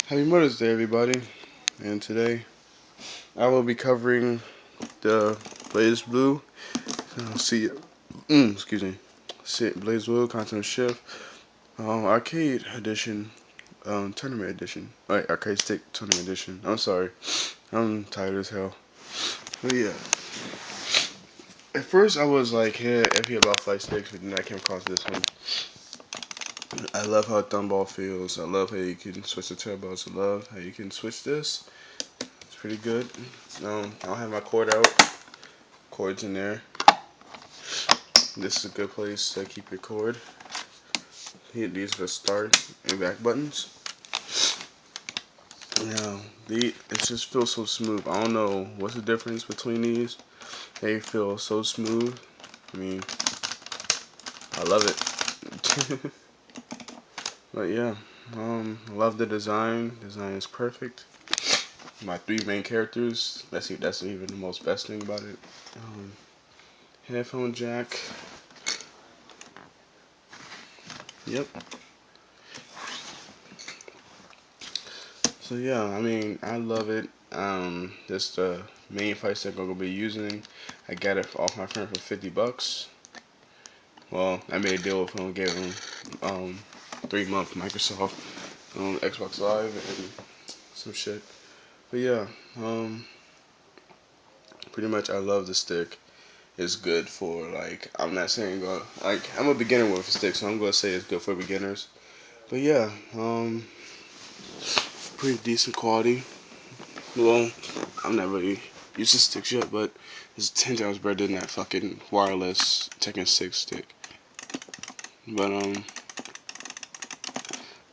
Happy Mother's Day, everybody! And today I will be covering the Blaz Blue. See, excuse me, Blaz Blue Content Shift Arcade Edition, Tournament Edition. Right, Arcade Stick Tournament Edition. I'm sorry, I'm tired as hell. But yeah, at first I was like, yeah, iffy about flight sticks, but then I came across this one. I love how thumb ball feels. I love how you can switch the turbos. I love how you can switch this. It's pretty good. I don't have my cord out. Cord's in there. This is a good place to keep your cord. These are the start and back buttons. Now, it just feels so smooth. I don't know what's the difference between these. They feel so smooth. I mean, I love it. But yeah, I love the design. Design is perfect. My three main characters. That's even the most best thing about it. Headphone jack. Yep. So yeah, I mean, I love it. This is the main fight stick I'm gonna be using. I got it off my friend for $50. Well, I made a deal with him, gave him 3-month Microsoft Xbox Live and some shit. But yeah, pretty much I love the stick. It's good for, like, I'm not saying like, I'm a beginner with a stick, so I'm gonna say it's good for beginners. But yeah, pretty decent quality. Well, I'm not really used to sticks yet, but it's 10 times better than that fucking wireless Tekken 6 stick. But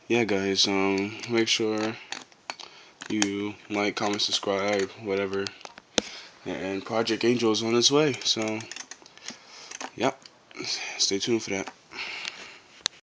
yeah, guys, make sure you like, comment, subscribe, whatever. And Project Angel is on its way, so yep, stay tuned for that.